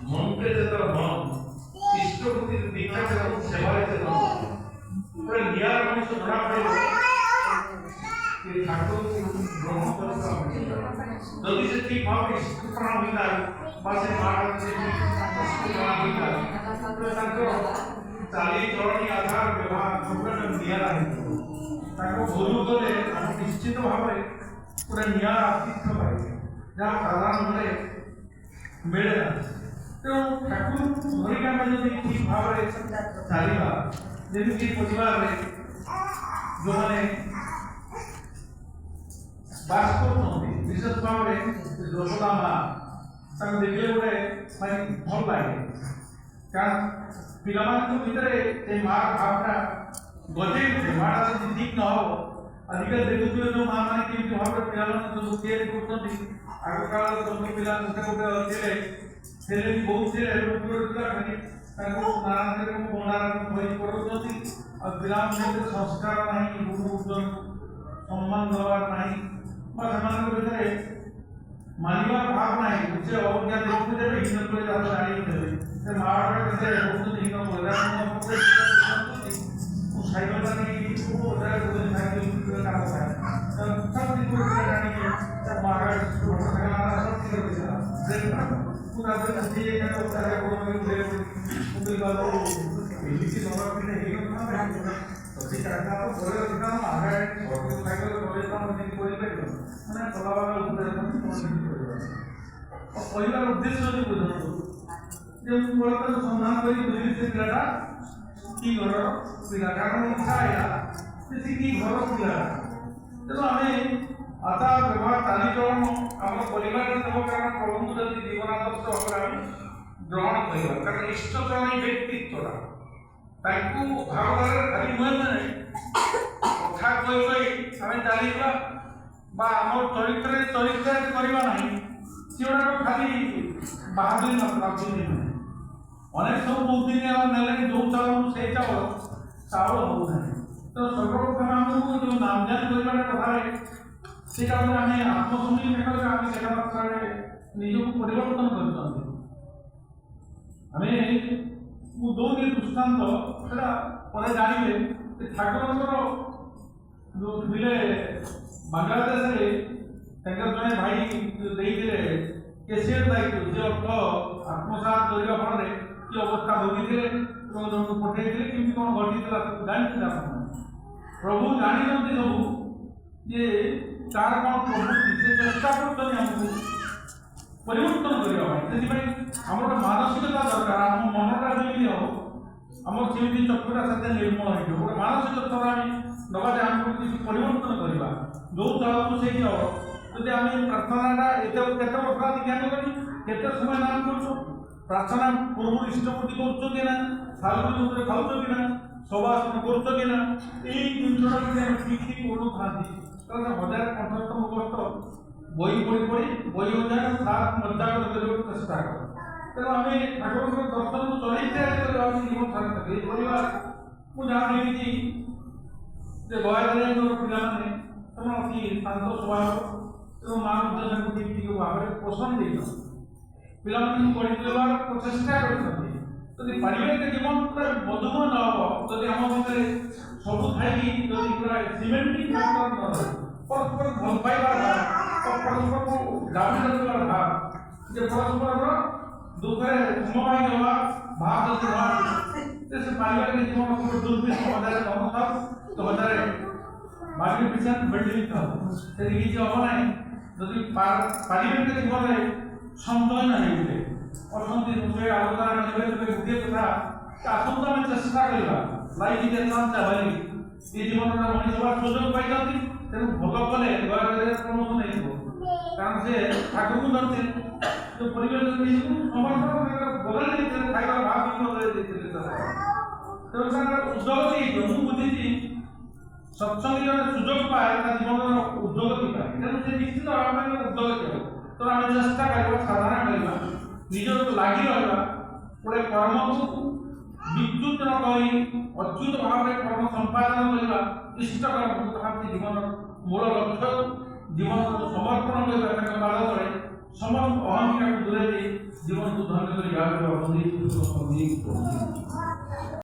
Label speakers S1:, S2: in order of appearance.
S1: মনকে যেটা মন ইষ্টপতির দীক্ষা যেরকম সেবায় যেরকম পুরো নিয়ার মানুষ ধরা পড়ে ঠাকুর গ্রহণ করতে হবে যদি সে ঠিক ভাবে ইষ্টপ্রাণ হইতায় বা সে মহারাজ সে ইষ্টপ্রাণ হইতায় ତାଙ୍କର ଚାଲି ଚଳଣି ଆଧାର ବ୍ୟବହାର ସବୁବେଳେ ନିଆରା ହେଇଥିବ ତାଙ୍କୁ ଗୁରୁ କଲେ ଆମେ ନିଶ୍ଚିତ ଭାବରେ ଗୋଟେ ନିଆରା ଆତିଥ୍ୟ ପାଇବେ ଯାହା ସାଧାରଣ ଘରେ ମିଳେ ନା ତେଣୁ ଠାକୁର ଧରିକି ଆମେ ଯଦି ଠିକ ଭାବରେ ଚାଲିବା ଯେମିତି ପରିବାରରେ ଯେଉଁମାନେ ବାସ କରୁଛନ୍ତି ବିଶେଷ ଭାବରେ ଯଶୋଦା ମା ତାଙ୍କୁ ଦେଖିଲେ ଗୋଟେ ଭଲ ଲାଗେ कारण पिलामानଙ୍କ ଭିତରେ ସେ ମା ଭାବନା ଗଜେଇ ଉଠେ ମାଟା ଯଦି ଠିକ ନ ହବ ଆଜିକାଲି ଦେଖୁଥିବେ ଯେଉଁ ମା ମାନେ କେମିତି ଭାବରେ ପିଲାମାନଙ୍କୁ ସବୁ ତିଆରି କରୁଛନ୍ତି ଆଗ କାଳର ସବୁ ପିଲା ଗୋଟେ ଥିଲେ ଥିଲେ ବି ବହୁତ ଥିଲେ ତାଙ୍କୁ ନାରାୟଣ ବଣ୍ଡାର ଧରି କରୁଛନ୍ତି ଆଉ ପିଲାମାନଙ୍କ ସଂସ୍କାର ନାହିଁ ଗୁରୁଜନଙ୍କୁ ସମ୍ମାନ ଦେବାର ନାହିଁ ବା ସେମାନଙ୍କ ଭିତରେ ମାନିବାର ଭାବ ନାହିଁ ସେ ଅଜ୍ଞା ଦେଖୁ ଦେବେ ହିନ କରି ତାକୁ ଜାଣି ଦେବେ ସେ ମାଆଟା କେତେ ବହୁତ ଦିନ ବୋଲା ମୁଁ ସାଇକେଲ ନେଇକି ସାଇକେଲ କାମ କରେ ସବୁ ଦିନ ଜାଣିକି ତା ମାଆ ମୁଁ ତାପରେ ସିଏ ତାର ଏମିତି ସମର୍ପିତ ହେଇଗଲା ଯଦି କାହା ପରେ ଆଗାମୀ ସାଇକେଲ କଲେଜ କରିପାରିବ ମାନେ ଚଲାବାର କହିବାର ଉଦ୍ଦେଶ୍ୟ ଯଦି ବୁଝନ୍ତୁ ଯେ ମୁଁ ବର୍ତ୍ତମାନ ସନ୍ଧାନ କରି ବୁଝିଲି ସେ ପିଲାଟା କି ଘରର ପିଲା କାରଣ ଇଚ୍ଛା ହେଲା ସେ କି ଘର ପିଲା ତେଣୁ ଆମେ ଆଚାର ବ୍ୟବହାର ଚାଲିଚଳନ ଆମ ପରିବାରରେ ଦେବ କାରଣ ପ୍ରଭୁଙ୍କୁ ଯଦି ଜୀବନାଦର୍ଶ ଭାବରେ ଆମେ ଗ୍ରହଣ କରିବା କାରଣ ଇଷ୍ଟଚରଣୀ ବ୍ୟକ୍ତିତ୍ୱଟା ତାଙ୍କୁ ଭାବଧାରାରେ ଖାଲି ନୁହେଁ ନାହିଁ କଥା କହି କହି ଆମେ ଚାଲିବା বা আমার চরিত্রায়িত করা নাই সেগুলো খালি বাহাদুরি রাখছি অনেক সব বহুদিন নেলে যে চাউল সেই চাউল হব না তো সর্বপ্রথমে আমাকে যে নামজান করার কথায় সেটা আমি আত্মসংযম আমি সেটা মাত্রায় নিজকে পরিবর্তন করতে আমি দৌড়ি দৃষ্টান্ত সেটা পরে জানিবে ঠাকুরଙ୍କର जो थे बांग्लादेश जड़े भाई देते केसीआर दायित्व जे अर्थ आत्मसात करने फल कि अवस्था भोगी थे पठे कमी कौन घटी जानते प्रभु जानते सब जे तार कौन प्रवृत्ति से चेष्टा करमको परिवर्तन करने आम मानसिकता दरकार आम मनटा जमी हम आम से चक्षुटा से निर्मल हो मानसिक स्तर आम नबाजे आमको किसी परिवर्तन करवा जो चाहूँ से जब आम प्रार्थना केते वर्ष ध्यान करते समय नाम कर प्रार्थना पूर्व इष्टपूर्ति करना सालू खाऊ कि ना सभासन कर जिनसा ठीक ठीक करूँ कारण हजार कंठस्थ मुखस्थ बही पढ़ी पढ़ी बही हजार सात मजा चेष्टा कर तेणु आम ठाकुर दर्शन को चलते जीवन सारा परिवार मुझे देखी गयाधारी पिलाने अति शांत स्वभाव तेणु माँ ठीक ठीक भाव में पोषण दे पिला पढ़ी देवार चेष्टा करते पारिवारिक जीवन पूरा मधुमय न हो जदि आम भितर सब थी पूरा सिमेंटिक परस्पर भल पाइबार भाव परस्पर को गाड़ी रखार भाव जे परस्पर दुखे समवाय देवा भाव जब से पारिवारिक जीवन दुर्बीन हजार नमस्कार तो हजार बाकी पिछा बिल्डिंग था किसी हम ना जदि पारिवारिक जीवन में संतोष नहीं उठे अर्थनीति विषय आलोचना गोटे कथा आसतु आम चेष्टा करवा लाइफ चाहली ये जीवन मनीष हमार सुजोग पाई तेणु भल कले गया प्रमोशन हो कारण से ठाकुर को जानते जो परिवेश समर्थन खाइबार भाव उद्योग मुझे बुझी सत्संग जब सुजोग पाए जीवन उद्योगति पाए तेणु से निश्चित भाव में उद्योगति हो तो आम चेष्टा करवा साधना करवा निज लगी रहा गोटे कर्म को विद्युत न कही अच्युत भाव में कर्म संपादन करवा इष्ट कर्म जीवन मूल लक्ष्य जीवन समर्पण करवा बाबद समस्त अहंकार दूरे ଧନ୍ୟ କରି ଗାଁ ମନ୍ଦିର